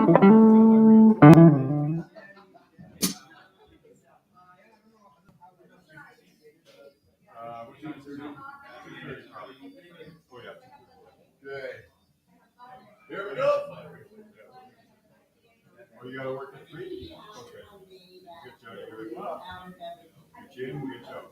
Here we go. Oh, you got to work at 3? Okay. Good job. Good job. Good job. Good job.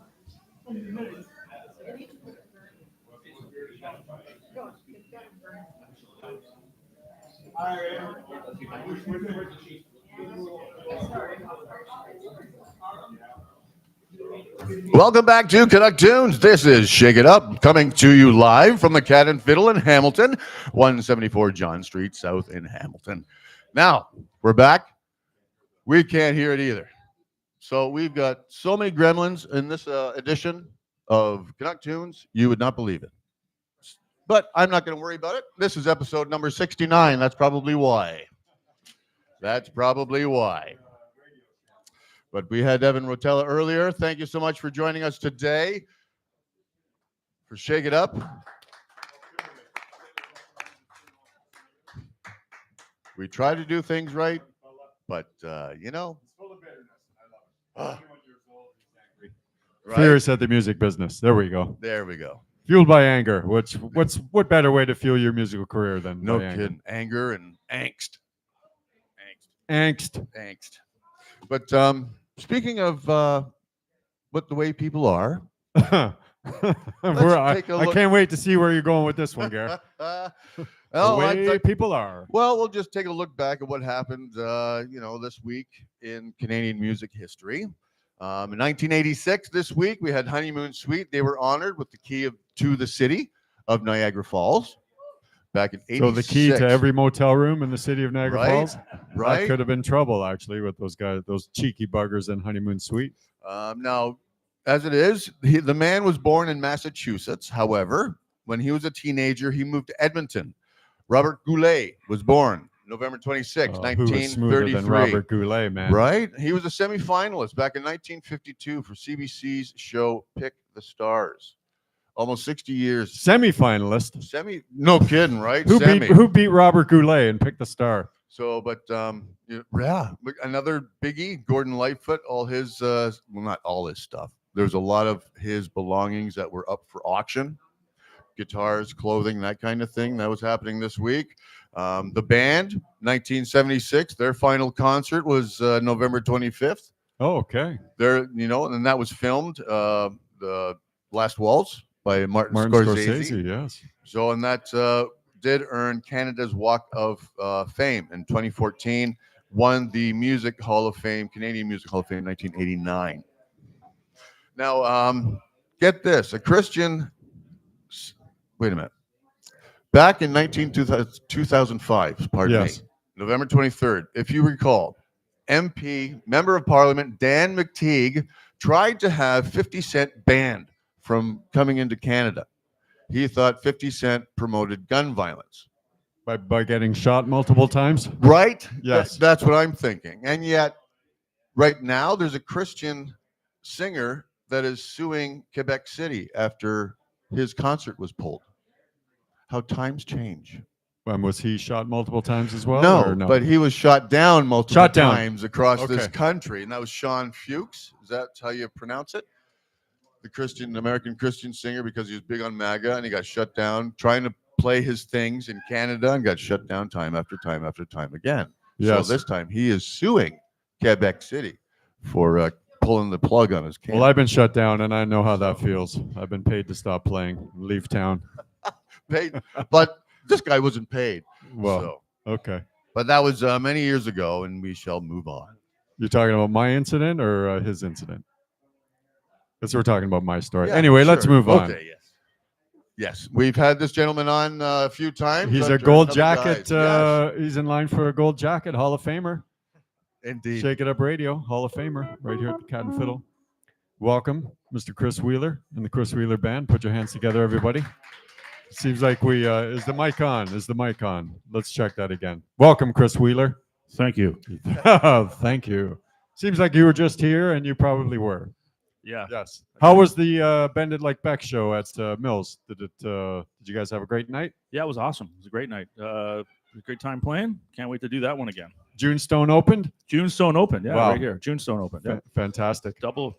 Welcome back to Canuck Tunes. This is Shake It Up, coming to you live from the Cat and Fiddle in Hamilton, 174 John Street South in Hamilton. Now, we're back. We can't hear it either. So we've got so many gremlins in this edition of Canuck Tunes, you would not believe it. But I'm not going to worry about it. This is episode number 69. That's probably why. That's probably why. But we had Evan Rotella earlier. Thank you so much for joining us today for Shake It Up. We try to do things right, but, you know. It's full of bitterness. I love it. Right? Fierce at the music business. There we go. There we go. Fueled by anger. What better way to fuel your musical career than no by kidding. Anger and angst. Angst. But speaking of what the way people are, I can't wait to see where you're going with this one, Gary. The way people are. Well, we'll just take a look back at what happened, this week in Canadian music history. In 1986, this week, we had Honeymoon Suite. They were honored with the key to the city of Niagara Falls back in 86. So the key to every motel room in the city of Niagara Falls? Right. That could have been trouble, actually, with those guys, those cheeky buggers in Honeymoon Suite. Now, as it is, the man was born in Massachusetts. However, when he was a teenager, he moved to Edmonton. Robert Goulet was born November 26, 1933. Than Robert Goulet, man. Right? He was a semifinalist back in 1952 for CBC's show Pick the Stars. Almost 60 years. Semifinalist? No kidding, right? Who beat Robert Goulet and Pick the Star? So, but another biggie, Gordon Lightfoot, all his, not all his stuff. There's a lot of his belongings that were up for auction. Guitars, clothing, that kind of thing. That was happening this week. The band, 1976, their final concert was November 25th. Oh, okay. And that was filmed, the Last Waltz by Martin Scorsese. Yes. So, and that did earn Canada's Walk of Fame in 2014, won the Music Hall of Fame, Canadian Music Hall of Fame in 1989. Now, get this, wait a minute. Back in 2005, pardon me, November 23rd, if you recall, Member of Parliament Dan McTeague tried to have 50 Cent banned from coming into Canada. He thought 50 Cent promoted gun violence. By getting shot multiple times? Right? Yes. That's what I'm thinking. And yet, right now, there's a Christian singer that is suing Quebec City after his concert was pulled. How times change. Was he shot multiple times as well? No, but he was shot down multiple times across this country. And that was Sean Fuchs. Is that how you pronounce it? The American Christian singer, because he was big on MAGA, and he got shut down trying to play his things in Canada and got shut down time after time after time again. Yes. So this time he is suing Quebec City for pulling the plug on his camp. Well, I've been shut down, and I know how that feels. I've been paid to stop playing, leave town. Paid, but this guy wasn't paid. Well, okay. But that was many years ago, and we shall move on. You're talking about my incident or his incident? Because we're talking about my story. Yeah, anyway, let's move on. Okay, yes. We've had this gentleman on a few times. He's a gold jacket. He's in line for a gold jacket, Hall of Famer. Indeed. Shake It Up Radio, Hall of Famer, right here at the Cat and Fiddle. Welcome, Mr. Chris Wheeler and the Chris Wheeler Band. Put your hands together, everybody. Seems like is the mic on? Is the mic on? Let's check that again. Welcome, Chris Wheeler. Thank you. Thank you. Seems like you were just here, and you probably were. Yeah. Yes. How was the Bend It Like Beck show at Mills? Did you guys have a great night? Yeah, it was awesome. It was a great night. a great time playing. Can't wait to do that one again. Junestone opened? Junestone Open. Yeah, Wow. right here. Junestone Open. Yeah. Fantastic. Double.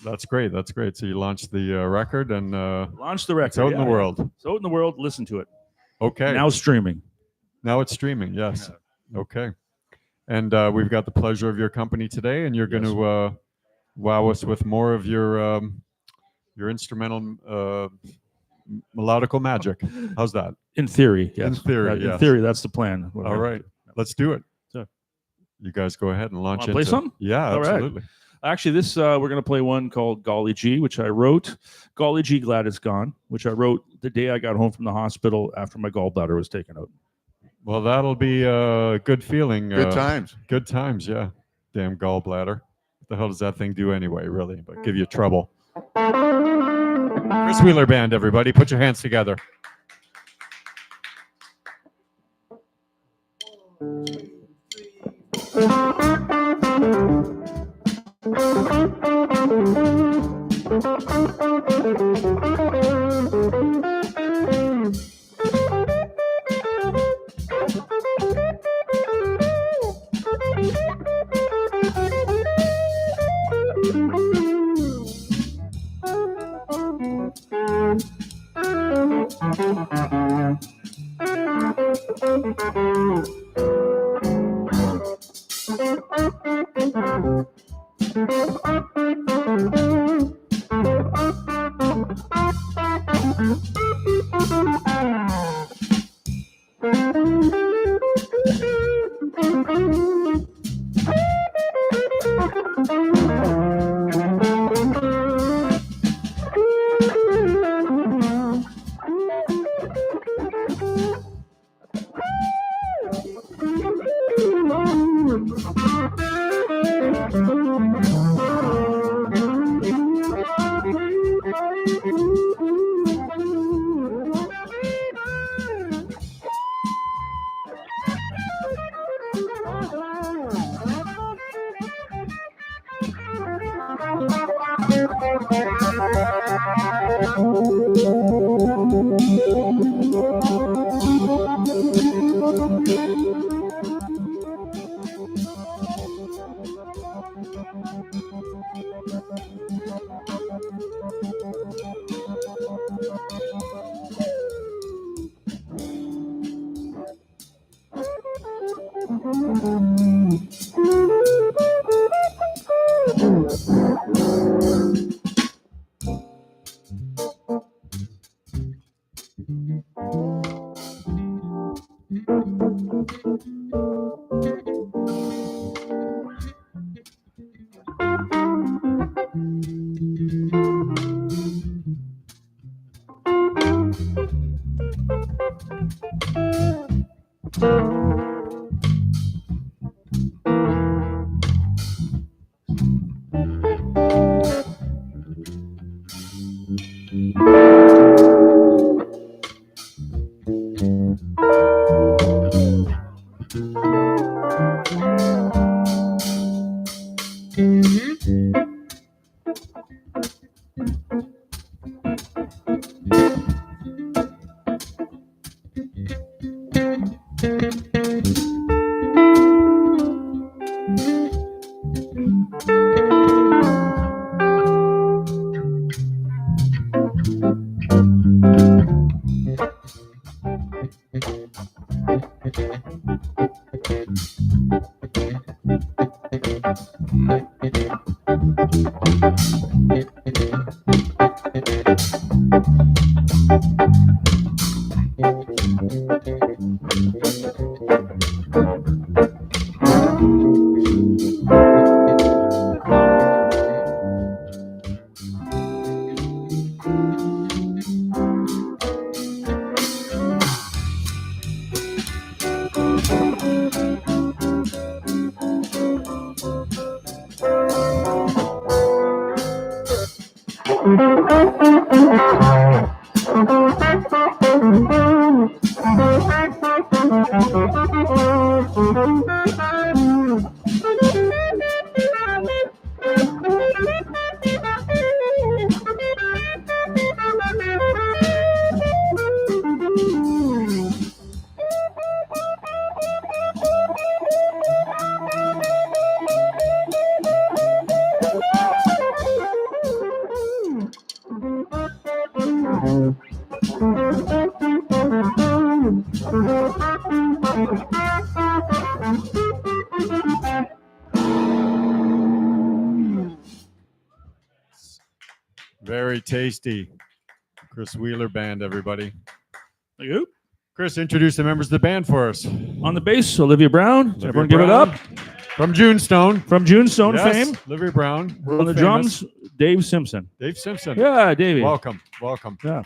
That's great. That's great. So you launched the record and Launched the record. it's out in the world. It's out in the world. Listen to it. Okay. Now streaming. Now it's streaming. Yes. Yeah. Okay. And we've got the pleasure of your company today, and you're going Yes. to wow us with more of your instrumental melodical magic. How's that? In theory, yes. In theory, In yes. theory, that's the plan. All right. Let's do it. So- You guys go ahead and launch Wanna into play something? Yeah, All right. absolutely. Actually, this we're going to play one called Golly Gee, which I wrote. Golly Gee, Glad It's Gone, which I wrote the day I got home from the hospital after my gallbladder was taken out. Well, that'll be a good feeling. Good times. Good times, yeah. Damn gallbladder. What the hell does that thing do anyway, really? But give you trouble. Chris Wheeler Band, everybody. Put your hands together. Very tasty. Chris Wheeler Band, everybody. Thank you. Chris, introduce the members of the band for us. On the bass, Olivia Brown. Olivia Everyone give it Brown. up. From Junestone. From Junestone Yes, fame. Olivia Brown. On the famous. drums, Dave Simpson. Dave Simpson. Yeah, Davey. Welcome. Yeah.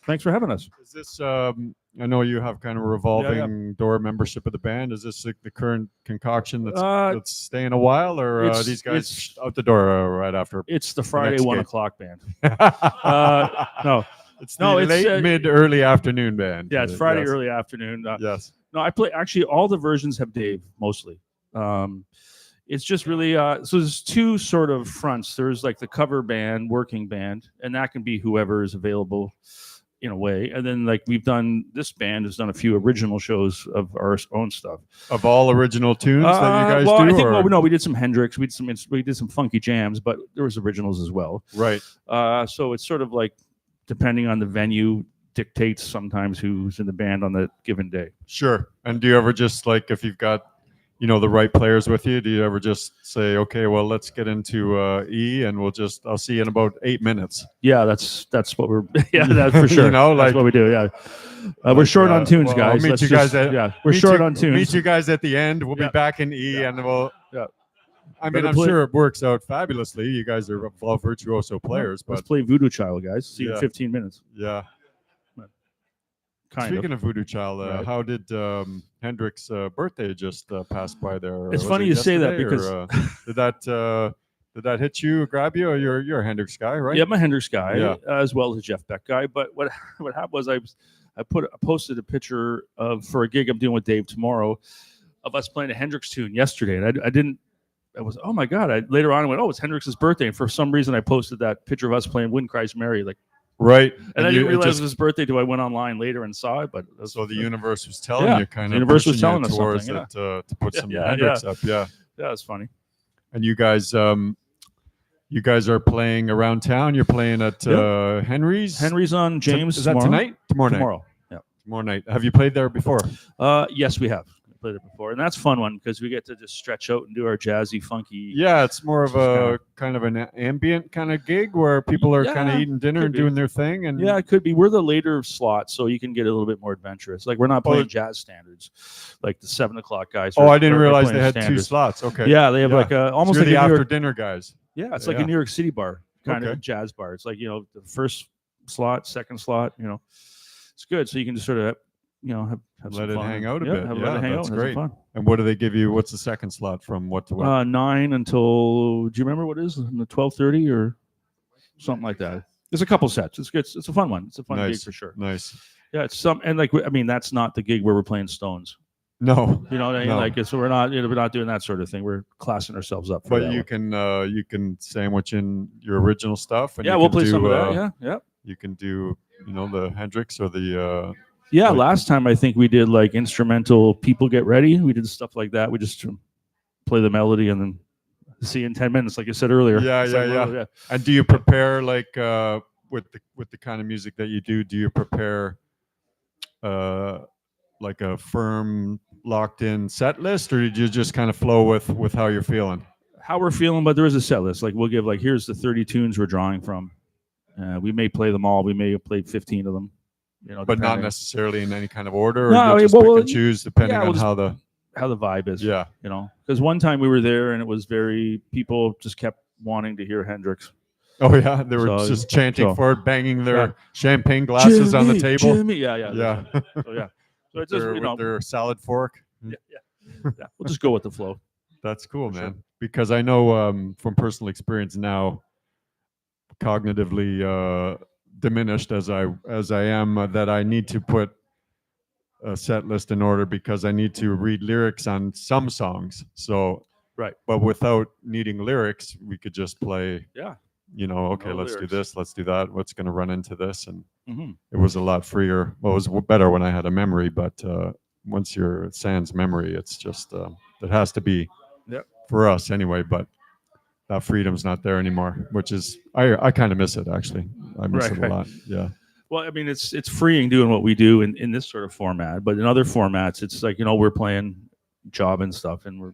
Thanks for having us. Is this, I know you have kind of a revolving door membership of the band. Is this the current concoction that's staying a while, or these guys out the door right after? It's the Friday next 1 gig? o'clock band. No. It's No, the it's, late, mid, early afternoon band. Yeah, it's Friday Yes. early afternoon. Yes. No, I play actually all the versions have Dave mostly. It's just really so there's two sort of fronts. There's like the cover band, working band, and that can be whoever is available in a way. And then like this band has done a few original shows of our own stuff. Of all original tunes that you guys well, do? I think or? no, we did some Hendrix, we did some funky jams, but there was originals as well. Right. So it's sort of like depending on the venue dictates sometimes who's in the band on the given day. Sure. And do you ever just like, if you've got, the right players with you, do you ever just say, okay, well, let's get into E and I'll see you in about 8 minutes? Yeah, that's what we're, that's for sure. That's what we do. Yeah. We're short on tunes, well, guys. I'll meet you guys we're short on tunes. Meet you guys at the end. We'll be back in E and we'll, I mean, I'm sure it works out fabulously. You guys are all virtuoso players, Let's but play Voodoo Child, guys. See you in 15 minutes. Yeah. Speaking of Voodoo Child, how did Hendrix's birthday just pass by there? It's Was funny it you say that yesterday, because did that hit you, grab you? You're a Hendrix guy, right? Yeah, I'm a Hendrix guy, Yeah. as well as a Jeff Beck guy. But what happened was I posted a picture for a gig I'm doing with Dave tomorrow of us playing a Hendrix tune yesterday, and I was, oh my God. Later on I went, oh, it's Hendrix's birthday. And for some reason I posted that picture of us playing Wind Cries Mary, like, right. and I didn't realize it was his birthday till I went online later and saw it. But So the universe was telling you, kind of the universe was pushing telling you us towards something, it, to put some Hendrix up. Yeah. Yeah, it's funny. And you guys are playing around town. You're playing at Henry's. Henry's on James. Is that tonight? Tomorrow night. Tomorrow. Yeah. Tomorrow night. Have you played there before? Yes, we have played it before, and that's a fun one because we get to just stretch out and do our jazzy, funky. Yeah, it's more of a kind of an ambient kind of gig where people are kind of eating dinner and doing their thing. And yeah, it could be. We're the later slot, so you can get a little bit more adventurous. Like we're not playing jazz standards, like the 7 o'clock guys. I didn't realize they had two slots. Okay. Yeah, they have like almost like the a after dinner guys. Yeah, it's like a New York City bar, kind of a jazz bar. It's like the first slot, second slot. It's good. So you can just sort of have let some it fun. hang out a bit. Let Yeah, it hang that's out. great. Fun. And what do they give you? What's the second slot from what to what? 9 until. Do you remember what it is? 12:30 or something like that. There's a couple sets. It's good. It's a fun one. It's a fun gig for sure. Nice. Yeah, it's and that's not the gig where we're playing Stones. No. You know what I mean? No. Like so we're not doing that sort of thing. We're classing ourselves up. For But you can sandwich in your original stuff. And we'll play some of that. Yeah. You can do the Hendrix or the. Last time I think we did like instrumental People Get Ready. We did stuff like that. We just play the melody and then see you in 10 minutes, like you said earlier. Yeah. And do you prepare like with the kind of music that you do? Do you prepare like a firm, locked-in set list, or did you just kind of flow with how you're feeling? How we're feeling, but there is a set list. Like we'll give here's the 30 tunes we're drawing from. We may play them all. We may play 15 of them. But not necessarily in any kind of order, or no, just pick and choose depending on how the vibe is. Yeah. Because one time we were there and it was people just kept wanting to hear Hendrix. Oh yeah, they were just chanting for it, banging their champagne glasses on the table. Jimmy. Yeah. So it's just with their salad fork. Yeah. We'll just go with the flow. That's cool, man. Sure. Because I know from personal experience now, cognitively diminished as I am, that I need to put a set list in order because I need to read lyrics on some songs. So but without needing lyrics, we could just play. Yeah. Okay, let's do this, let's do that. What's going to run into this? And it was a lot freer. Well, it was better when I had a memory, but once you're sans memory, it's just it has to be for us anyway. But that freedom's not there anymore, which is I kind of miss it actually. I miss it a lot. Yeah. Well, I mean, it's freeing doing what we do in this sort of format, but in other formats, it's like we're playing job and stuff, and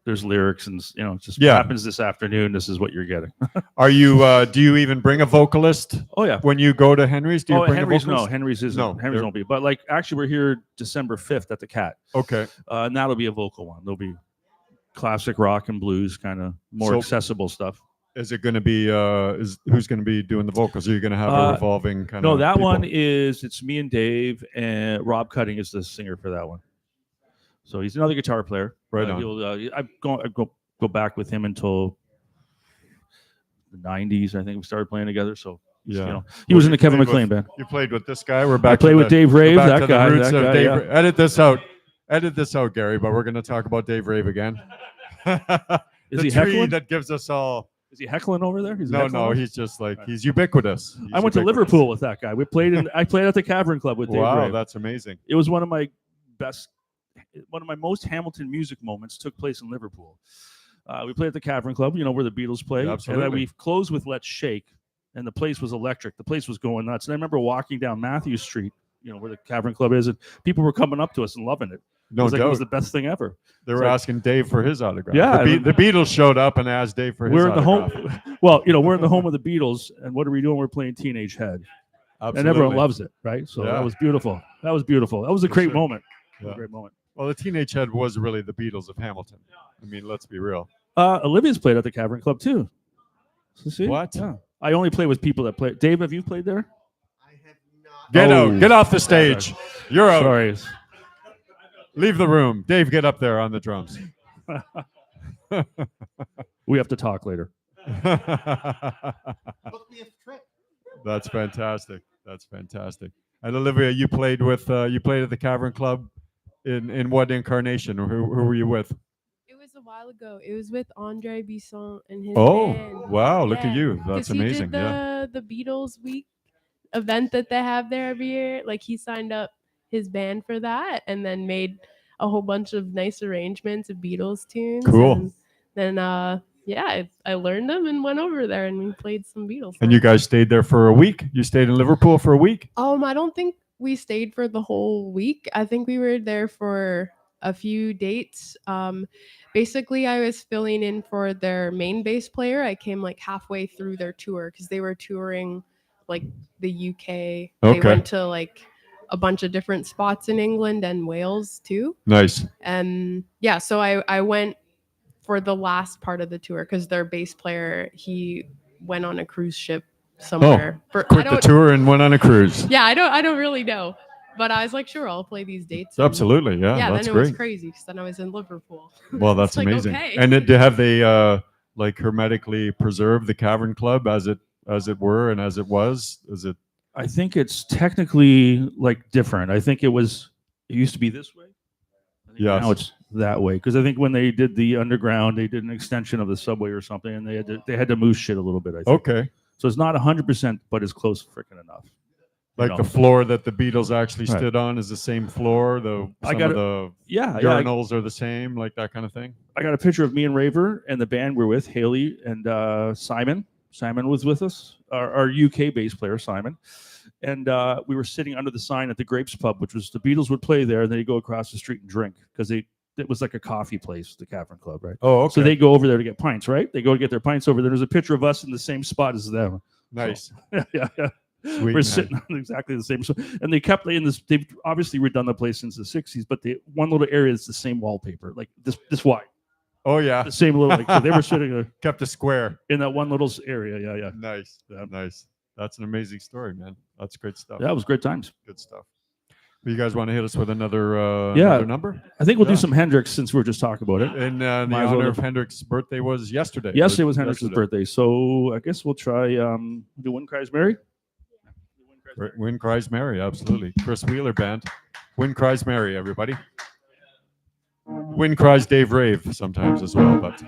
there's lyrics and it just Yeah. happens this afternoon. This is what you're getting. Are you? Do you even bring a vocalist Oh yeah. when you go to Henry's? Do you bring Henry's a vocalist? no. Henry's isn't. No, Henry's they're- won't be. But like actually, we're here December 5th at the Cat, Okay. and that'll be a vocal one. There'll be classic rock and blues, kind of more So- accessible stuff. Is it going to be? Who's going to be doing the vocals? Are you going to have a revolving kind of? No, that people? one it's me and Dave, and Rob Cutting is the singer for that one. So he's another guitar player. Right on. I go back with him until the 90s. I think we started playing together. So Yeah. he was in the Kevin played McLean band. You played with this guy. We're back. I played to with the, Dave we're Rave. back That to guy. the roots That of guy. Dave. Yeah. Edit this out. Edit this out, Gary. But we're going to talk about Dave Rave again. Is the he tree heckling? that gives us all. Is he heckling over there? No. He's just like he's ubiquitous. I went to Liverpool with that guy. I played at the Cavern Club with Dave Wow, Rave. that's amazing. It was one of my most Hamilton music moments took place in Liverpool. We played at the Cavern Club, where the Beatles played. Absolutely. And then we closed with Let's Shake, and the place was electric. The place was going nuts. And I remember walking down Matthew Street, where the Cavern Club is, and people were coming up to us and loving it. No It doubt. was the best thing ever. They were like- asking Dave for his autograph. Yeah, The Beatles showed up and asked Dave for his We're in the autograph. home. Well, we're in the home of the Beatles, and what are we doing? We're playing Teenage Head, Absolutely. and everyone loves it, right? So Yeah. that was beautiful. That was a For great sure. moment. It was Yeah. a great moment. Well, the Teenage Head was really the Beatles of Hamilton. I mean, let's be real. Olivia's played at the Cavern Club too. So see? What? Yeah. I only play with people that play. Dave, have you played there? Get Oh. out. Get off the stage. You're out. Sorry. Leave the room. Dave, get up there on the drums. We have to talk later. That's fantastic. That's fantastic. And Olivia, you played at the Cavern Club in what incarnation, or who were you with? It was a while ago. It was with Andre Bisson and his Oh, band. wow, look at Yeah, you. 'cause That's he amazing. did Yeah. the Beatles week event that they have there every year. Like he signed up his band for that and then made a whole bunch of nice arrangements of Beatles tunes. Cool. And then I learned them and went over there and we played some Beatles. And you songs. guys stayed there for a week? You stayed in Liverpool for a week? I don't think we stayed for the whole week. I think we were there for a few dates. Basically, I was filling in for their main bass player. I came like halfway through their tour because they were touring like the UK. They Okay. went to like a bunch of different spots in England and Wales too. Nice. And yeah, so I went for the last part of the tour because their bass player, he went on a cruise ship somewhere. I Quit the don't- tour and went on a cruise. Yeah, I don't really know. But I was like, sure, I'll play these dates. and- Absolutely. Yeah, Yeah, that's then it was great. crazy because then I was in Liverpool. Well, that's It's like, amazing. okay. And have they like hermetically preserved the Cavern Club as it were and as it was? Is it? I think it's technically like different. I think it used to be this way. I think Yes. Now it's that way because I think when they did the underground, they did an extension of the subway or something, and they had to move shit a little bit. I think. Okay. So it's not 100%, but it's close freaking enough. Like know. the floor that the Beatles actually Right. stood on is the same floor. Some got of the Yeah, urinals are the same, like that kind of thing. I got a picture of me and Raver and the band we're with, Haley and Simon. Simon was with us, our UK bass player, Simon. And we were sitting under the sign at the Grapes Pub, which was the Beatles would play there, and then they go across the street and drink because it was like a coffee place, the Cavern Club, right? Oh, okay. So they go over there to get pints, right? They go to get their pints over there. There's a picture of us in the same spot as them. Nice. yeah. Sweet, We're man. sitting on exactly the same. So, and they kept in this. They've obviously redone the place since the '60s, but the one little area is the same wallpaper, like this wide, Oh yeah. the same little. Like, so they were sitting Kept a square. in that one little area. Yeah. Nice. Yeah. Nice. That's an amazing story, man. That's great stuff. Yeah, it was great times. Good stuff. You guys want to hit us with another Yeah. another number? I think we'll Yeah. do some Hendrix since we were just talking about it. In the Might as well honor do- of Hendrix's birthday was yesterday. Yesterday was Hendrix's Yesterday. birthday, so I guess we'll try do Wind Cries Mary. Wind Cries Mary, absolutely. Chris Wheeler Band. Wind Cries Mary, everybody. Wind Cries Dave Rave sometimes as well, but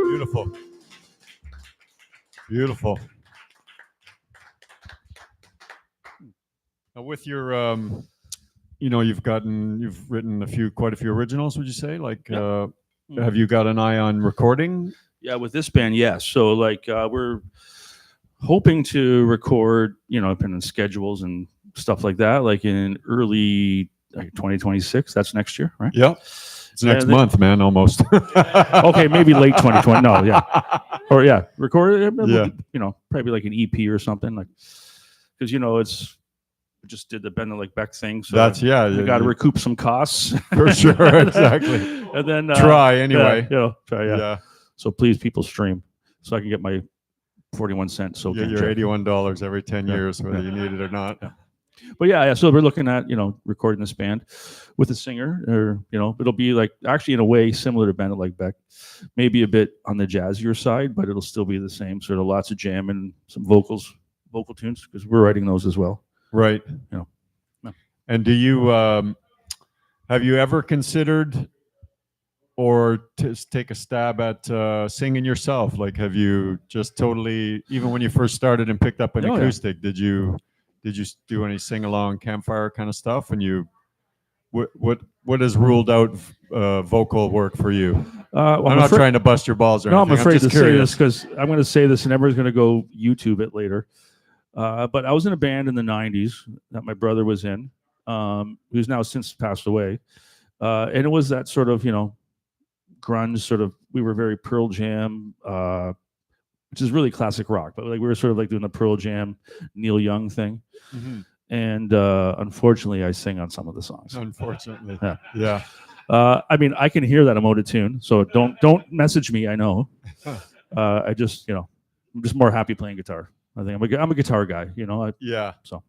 Beautiful. Beautiful. Now with your, you've written quite a few originals, would you say? Like, have you got an eye on recording? Yeah, with this band, yes. So like we're hoping to record, depending on schedules and stuff like that, like in early 2026. That's next year, right? Yeah. It's next month, man, almost. Okay, maybe late 2020. No, yeah. Or yeah, record it. Yeah. Probably like an EP or something, like, because we just did the Bend It Like Beck thing, so you got to recoup some costs for sure. Exactly. And then try anyway. Try. Yeah. So please, people, stream so I can get my 41 cents. So get your $81 every 10 years, whether you need it or not. Yeah. But yeah. So we're looking at recording this band with a singer, or it'll be like actually in a way similar to Bend It Like Beck, maybe a bit on the jazzier side, but it'll still be the same sort of lots of jam and some vocal tunes, because we're writing those as well. Right. And do you have you ever considered or take a stab at singing yourself? Like, have you just totally, even when you first started and picked up an acoustic, did you do any sing along campfire kind of stuff? And what has ruled out vocal work for you? I'm not trying to bust your balls or anything. I'm afraid to say this curious. because I'm going to say this and everyone's going to go YouTube it later. But I was in a band in the 90s that my brother was in, who's now since passed away. And it was that sort of, grunge sort of, we were very Pearl Jam, which is really classic rock, but like we were sort of like doing the Pearl Jam, Neil Young thing. Mm-hmm. And unfortunately, I sing on some of the songs. Unfortunately. Yeah. I mean, I can hear that I'm out of tune, so don't message me. I know. I just, I'm just more happy playing guitar. I think I'm a guitar guy, Yeah. So,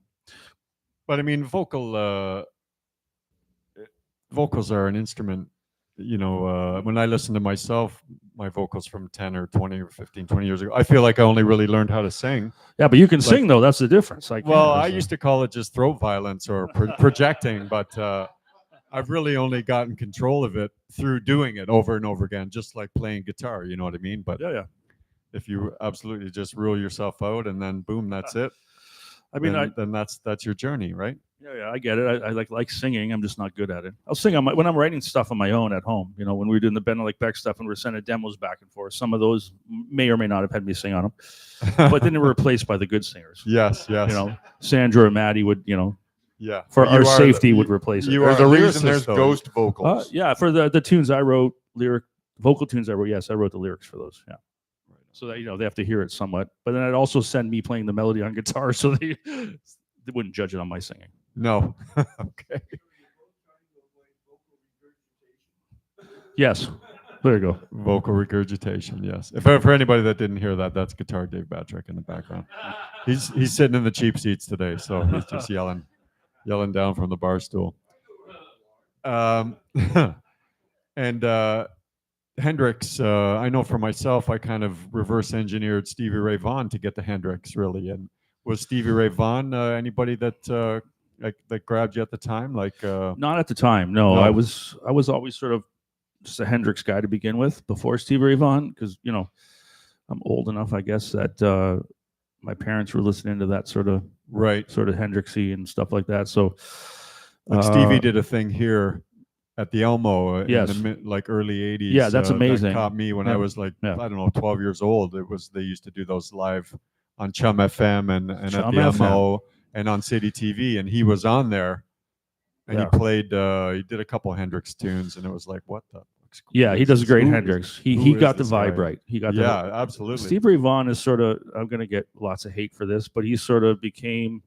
But I mean, vocals are an instrument. When I listen to myself, my vocals from 10 or 20 or 15, 20 years ago, I feel like I only really learned how to sing. Yeah, but you can sing though. That's the difference. I used to call it just throat violence or projecting, but I've really only gotten control of it through doing it over and over again, just like playing guitar. You know what I mean? But yeah. if you absolutely just rule yourself out and then boom, that's it. I mean, then that's your journey, right? Yeah, I get it. I like singing. I'm just not good at it. I'll sing when I'm writing stuff on my own at home. When we were doing the Ben Like Beck stuff and we're sending demos back and forth. Some of those may or may not have had me sing on them, but then they were replaced by the good singers. Yes. Sandra or Maddie would, yeah, for our safety would replace it. There's a reason there's ghost vocals. Yeah, for the tunes I wrote, vocal tunes I wrote. Yes, I wrote the lyrics for those. Yeah. So that they have to hear it somewhat, but then I'd also send me playing the melody on guitar, so they wouldn't judge it on my singing. No. Okay. Yes. There you go. Vocal regurgitation. Yes. If for anybody that didn't hear that, that's guitar Dave Batrick in the background. He's sitting in the cheap seats today, so he's just yelling down from the bar stool. And Hendrix, I know for myself, I kind of reverse engineered Stevie Ray Vaughan to get to Hendrix, really. And was Stevie Ray Vaughan anybody that grabbed you at the time? Not at the time. No. I was always sort of just a Hendrix guy to begin with before Stevie Ray Vaughan, because I'm old enough, I guess, that my parents were listening to that sort of Hendrixy and stuff like that. So Stevie did a thing here at the Elmo yes. in the early 80s. Yeah, that's amazing. That caught me when I was I don't know, 12 years old. They used to do those live on Chum FM and at the Elmo and on City TV, and he was on there, and he played. He did a couple Hendrix tunes, and it was like, what the? Yeah, he does a great Hendrix. He got the vibe right. He got absolutely. Stevie Ray Vaughan is sort of. I'm going to get lots of hate for this, but he sort of became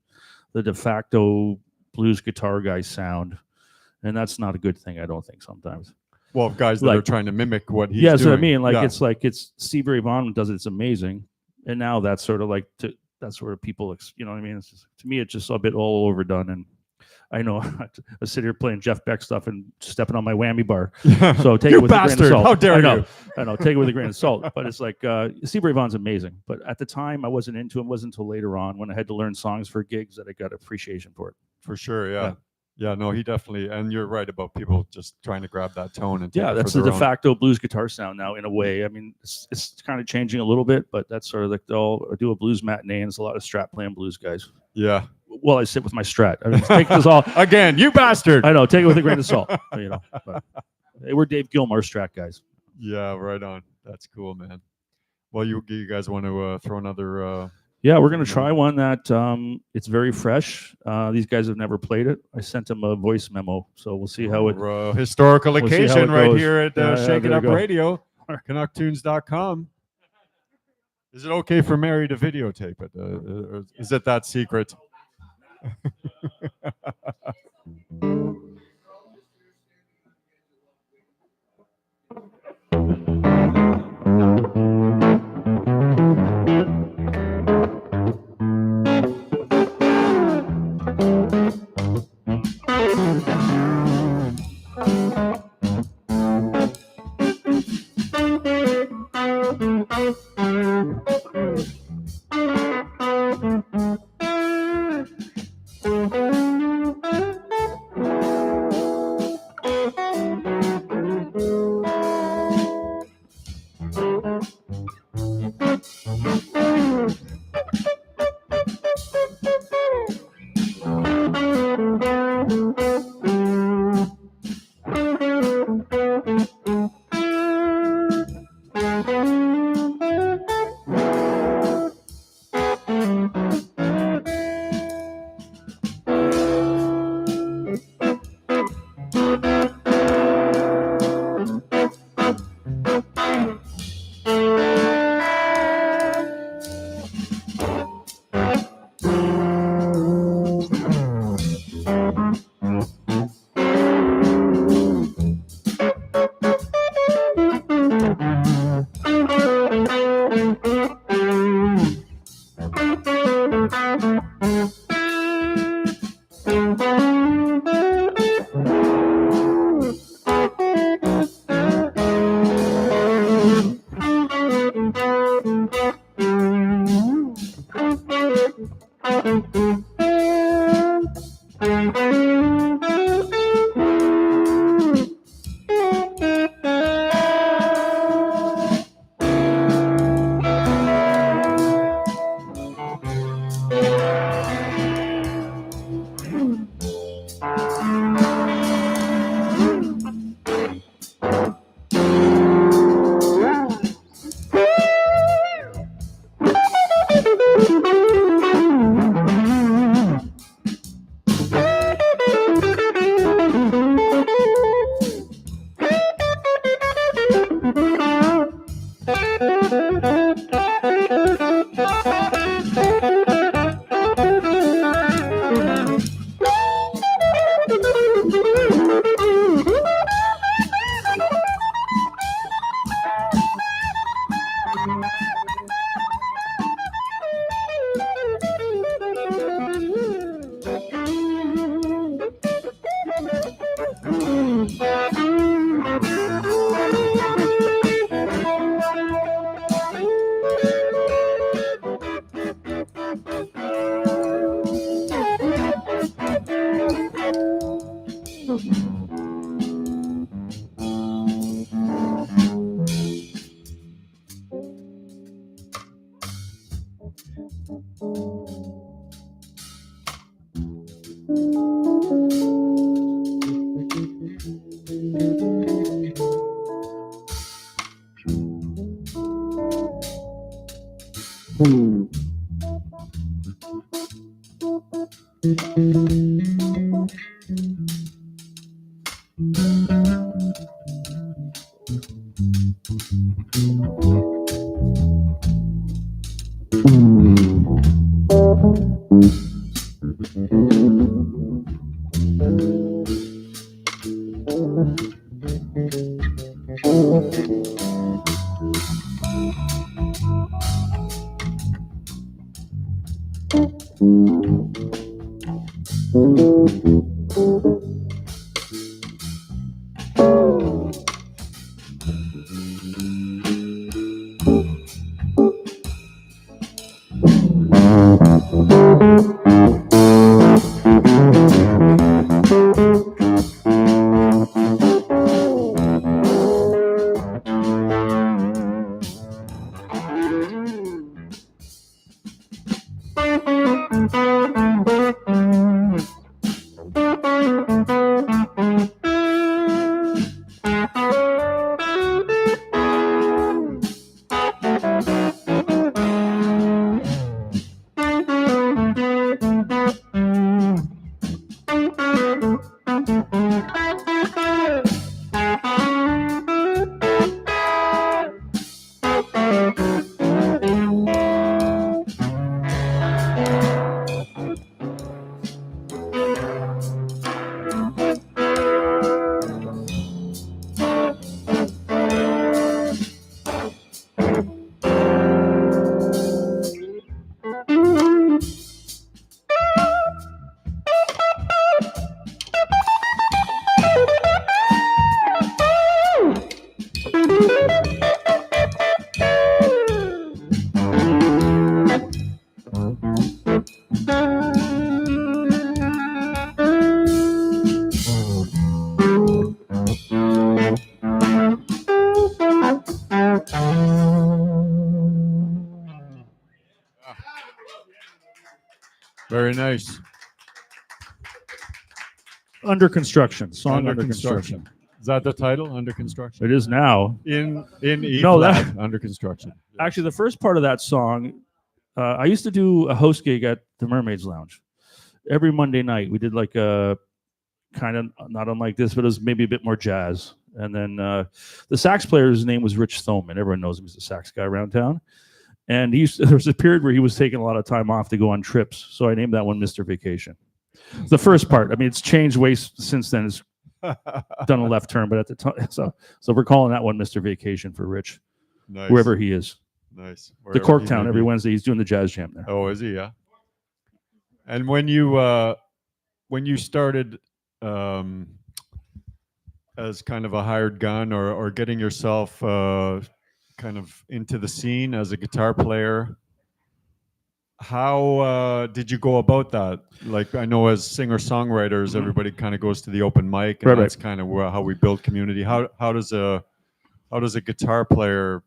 the de facto blues guitar guy sound. And that's not a good thing, I don't think, sometimes. Well, guys that are trying to mimic what he's doing. Yeah, that's what I mean. It's Stevie Ray Vaughan does it, it's amazing. And now that's sort of that's where people, you know what I mean? It's just, to me, it's just a bit all overdone. And I know I sit here playing Jeff Beck stuff and stepping on my whammy bar. So take it with a grain of salt. How dare you? I know, take it with a grain of salt. But it's like, Stevie Ray Vaughan's amazing. But at the time, I wasn't into him. It wasn't until later on when I had to learn songs for gigs that I got appreciation for it. For sure, yeah. Yeah, no, he definitely, and you're right about people just trying to grab that tone. And that's the de facto blues guitar sound now, in a way. I mean, it's kind of changing a little bit, but that's sort of like they'll do a blues matinee, and it's a lot of Strat playing blues guys. Yeah. Well, I sit with my Strat. I mean, take this all again, you bastard. I know, take it with a grain of salt. But we're Dave Gilmour Strat guys. Yeah, right on. That's cool, man. Well, you guys want to throw another? Yeah, we're going to try one that it's very fresh. These guys have never played it. I sent them a voice memo, so we'll see how it... historical occasion right here at Shake It Up Radio, CanuckTunes.com. Is it okay for Mary to videotape it? Or is it that secret? Very nice. Under Construction. Song Under Under Construction. Construction. Is that the title? Under Construction. It is now. In E No, flat, Under Construction. Actually, the first part of that song, I used to do a host gig at the Mermaids Lounge. Every Monday night, we did like a kind of not unlike this, but it was maybe a bit more jazz. And then the sax player's name was Rich Thoman. Everyone knows him as the sax guy around town. And there was a period where he was taking a lot of time off to go on trips. So I named that one Mr. Vacation. The first part. I mean, it's changed ways since then. It's done a left turn, but at the time, so we're calling that one Mr. Vacation for Rich, Nice. wherever he is. Nice. The Corktown every Wednesday. He's doing the jazz jam there. Oh, is he? Yeah. And when you started as kind of a hired gun or getting yourself kind of into the scene as a guitar player, How did you go about that? Like, I know as singer-songwriters, everybody kind of goes to the open mic, and Right, that's kind of how we build community. How does a guitar player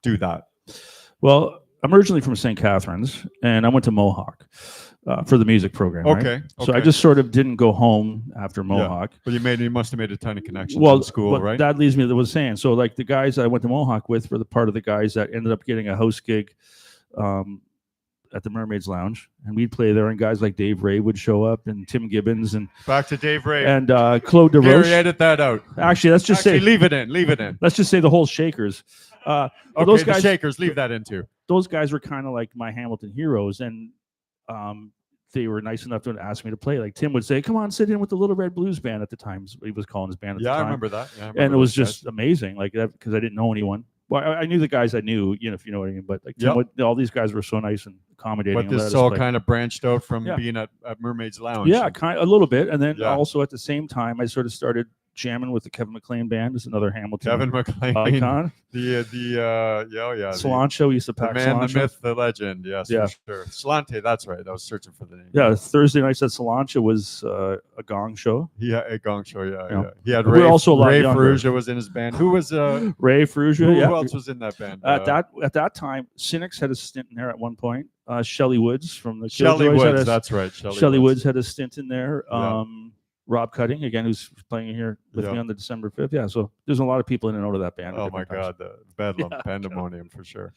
do that? Well, I'm originally from St. Catharines, and I went to Mohawk for the music program. Right? Okay. So I just sort of didn't go home after Mohawk. But you must have made a ton of connections Well, in school, right? That leads me to what I was saying. So, like, the guys I went to Mohawk with were the part of the guys that ended up getting a house gig at the Mermaids Lounge, and we'd play there, and guys like Dave Ray would show up, and Tim Gibbons, and Back to Dave Ray. and Claude Gary, DeRoche. edit that out. Actually, let's just say leave it in. Leave it in. let's just say the whole Shakers. Okay, those the guys, Shakers, leave that in too. those guys were kind of like my Hamilton heroes, and they were nice enough to ask me to play. Like Tim would say, "Come on, sit in with the Little Red Blues Band." At the time, he was calling his band. At the Yeah, time. I remember that. Yeah, I remember And it was those guys. just amazing, like that, because I didn't know anyone. Well, I knew the guys I knew, if you know what I mean. But like Tim Yep. all these guys were so nice and accommodating. But and let this us all play. kind of branched out from Yeah. being at Mermaids Lounge. Yeah, kind a little bit, and then Yeah. also at the same time, I sort of started jamming with the Kevin McLean band. Is another Hamilton Kevin McLean, icon. Cilantro used to the pack man, the cilantro. myth, the legend. Yes, Yeah. for sure. Slante, that's right. I was searching for the name. Yeah, Thursday nights at Cilantro was a gong show. He had a gong show. Yeah, Yeah. yeah. He had We're Ray. also a lot Ray younger. Ferrugia was in his band. Who was Ray Ferrugia, who yeah. else was in that band? At that time, Cynics had a stint in there at one point. Shelley Woods from the Shelley Killjoys had Woods. a- That's right. Shelley Woods had a stint in there. Yeah. Rob Cutting, again, who's playing here with Yeah. me on the December 5th. Yeah, so there's a lot of people in and out of that band. at Oh my different times. God, the bedlam, Yeah. pandemonium for sure.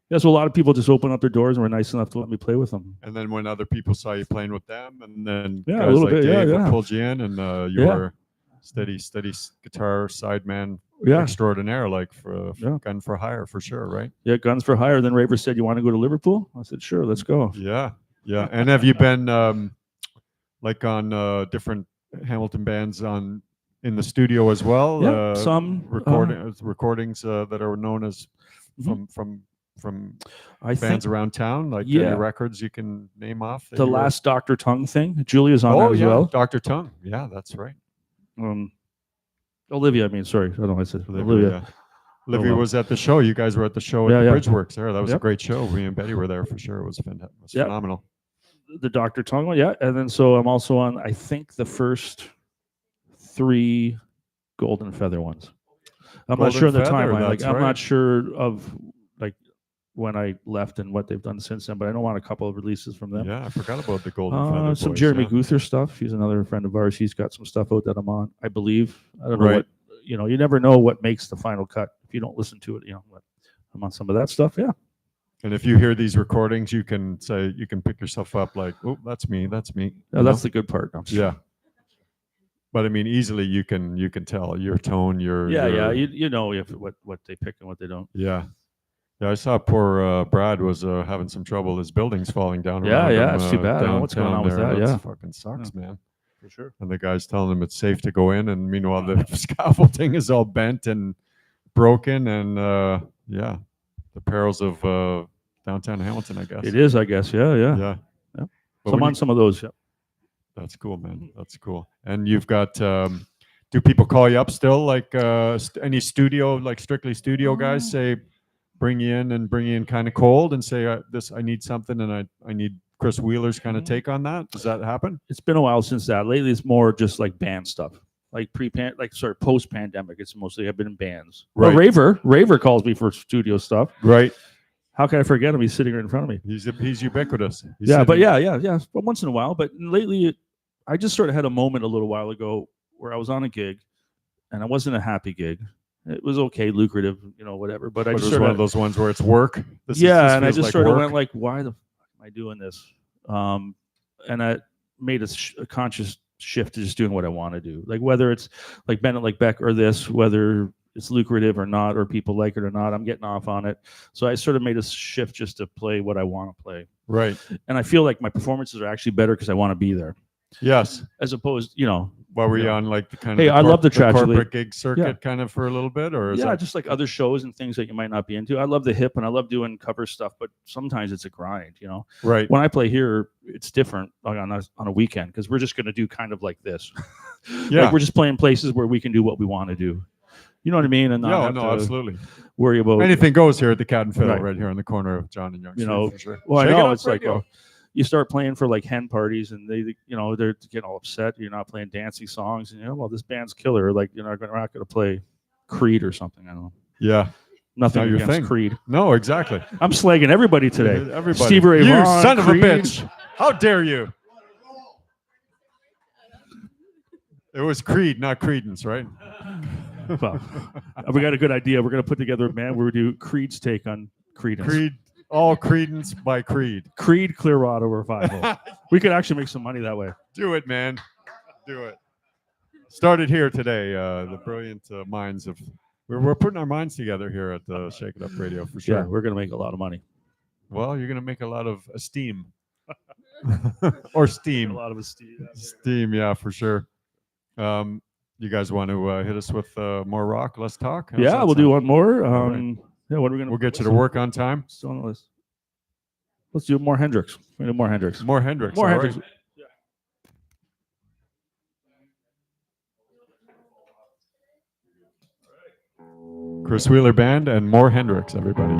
Yeah, so a lot of people just opened up their doors and were nice enough to let me play with them. And then when other people saw you playing with them, and then Yeah, a guys little like bit, yeah, Dave would yeah. pulled you in, and you Yeah. were steady guitar sideman Yeah, extraordinaire, like for Yeah. gun for hire for sure, right? yeah, Guns for Hire. Then Raver said, "You want to go to Liverpool?" I said, "Sure, let's go." Yeah, yeah. And have you been like on different Hamilton bands in the studio as well? Yeah, some recordings that are known as Mhm. from I think bands around town, like Yeah. any records you can name off. that the you were- last Dr. Tongue thing. Julia's on Oh that as yeah, well. Dr. Tongue. Yeah, that's right. Olivia, I mean, sorry, I don't know. I said Olivia. Olivia. Yeah. Olivia well. was at the show. You guys were at the show at Yeah, the yeah. Bridgeworks there. That was a Yep. great show. Me and Betty were there for sure. It was fantastic. It was Yep. phenomenal. The Dr. Tongue one, yeah. And then so I'm also on, I think, the first 3 Golden Feather ones. I'm not Golden sure of the Feather, timeline. Like, that's I'm right. not sure of like when I left and what they've done since then, but I know on a couple of releases from them. Yeah, I forgot about the Golden Feather Some Boys, Jeremy yeah. Guther stuff. He's another friend of ours. He's got some stuff out that I'm on, I believe. I don't know Right. what, you never know what makes the final cut if you don't listen to it. But I'm on some of that stuff. Yeah. And if you hear these recordings, you can pick yourself up like, oh, that's me. That's me. Yeah, you that's know? the good part. I'm Yeah. But I mean, easily you can tell your tone, your Yeah. You know if what they pick and what they don't. yeah. Yeah, I saw poor Brad was having some trouble. His building's falling down. Yeah, around yeah, him, it's too bad. I don't know what's going downtown on with there. that, That's yeah. fucking sucks, man. For sure. And the guy's telling him it's safe to go in, and meanwhile the scaffolding is all bent and broken, and yeah, the perils of downtown Hamilton, I guess. It is, I guess. Yeah. Yeah. Yeah. But So I'm when on you- some of those. Yeah. That's cool, man. That's cool. And you've got. Do people call you up still? Like any studio, like strictly studio guys, say bring you in kind of cold and say I need something, and I need Chris Wheeler's kind of take on that. Does that happen? It's been a while since that. Lately, it's more just like band stuff. Like post pandemic. It's mostly I've been in bands. Well, Right. Raver calls me for studio stuff. Right. How can I forget him? He's sitting right in front of me. He's ubiquitous. He's Yeah, but sitting- yeah. But once in a while. But lately, I just sort of had a moment a little while ago where I was on a gig, and I wasn't a happy gig. It was okay, lucrative, whatever. But I But it just was sort one of of those ones where it's work. This and I feels just like sort of work. went like, why the fuck am I doing this? And I made a conscious shift to just doing what I want to do. Like whether it's like Bennett, like Beck, or this, whether it's lucrative or not, or people like it or not, I'm getting off on it. So I sort of made a shift just to play what I want to play. Right. And I feel like my performances are actually better because I want to be there, Yes. as opposed, While were you Yeah. on like the kind of Hey, I love the tragedy. corporate gig circuit Yeah. kind of for a little bit, or is yeah, that just like other shows and things that you might not be into. I love the hip and I love doing cover stuff, but sometimes it's a grind, right? When I play here, it's different like on a weekend because we're just going to do kind of like this. Yeah. Like we're just playing places where we can do what we want to do. You know what I mean? And not Yeah, have no, to absolutely. worry about Anything goes here at the Cat and Fiddle, Right. right here on the corner of John and Young You Street, know, for sure. well, Shake I It know Up it's like Radio. you start playing for like hen parties, and they they're getting all upset. You're not playing dancey songs, and well, this band's killer. Like we're not going to play Creed or something. I don't know. Yeah. Nothing Not your against thing. Creed. No, exactly. I'm slagging everybody today. Everybody. Stevie Ray You Vaughan, son of Creed. a bitch. How dare you? It was Creed, not Credence, right? Well, we got a good idea. We're going to put together a band where we do Creed's take on Creedence. Creed, all Credence by Creed. Creed Clearwater Revival. We could actually make some money that way. Do it, man. Do it. Started here today. The brilliant minds of... We're putting our minds together here at the Shake It Up Radio, for sure. Yeah, we're going to make a lot of money. Well, you're going to make a lot of esteem. Or steam. A lot of esteem. Steam, yeah, for sure. You guys want to hit us with more rock? Let's talk. How's Yeah, that we'll do sound? one more. All right. Yeah, what are we gonna? We'll get you to work on time. Still on the list. Let's do more Hendrix. We're gonna do more Hendrix. More Hendrix. More all Hendrix. right. Chris Wheeler Band and more Hendrix, everybody.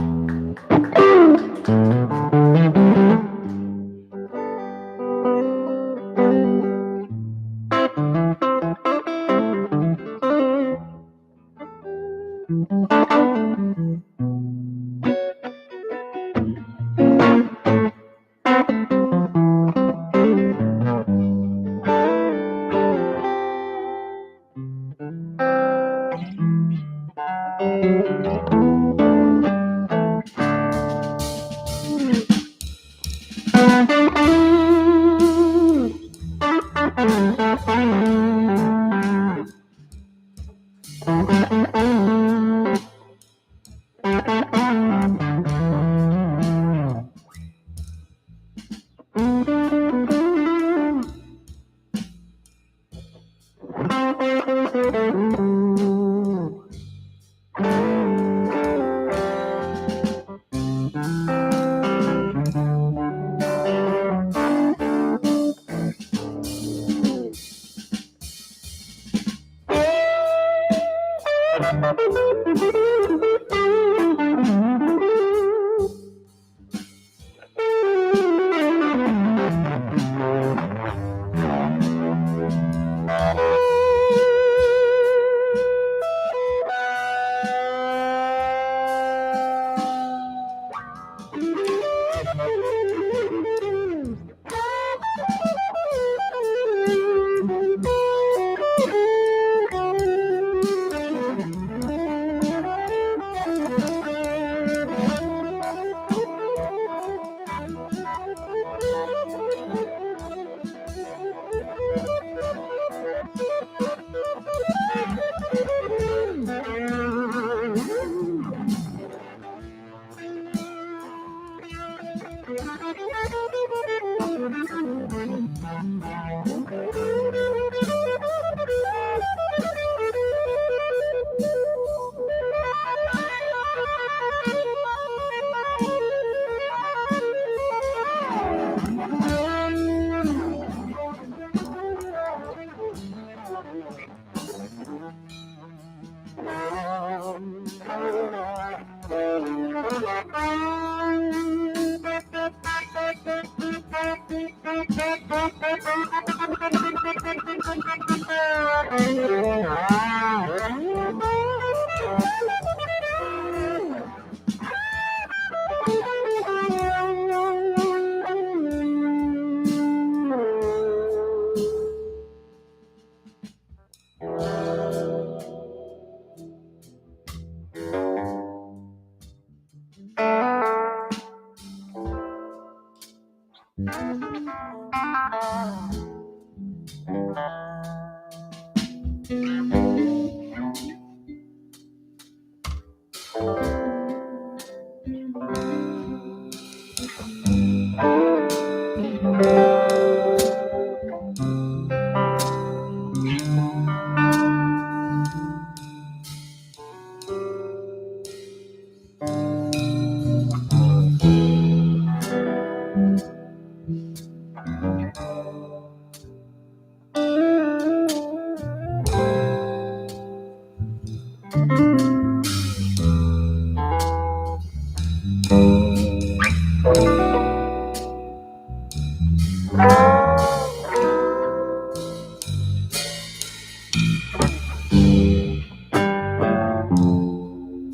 Bye.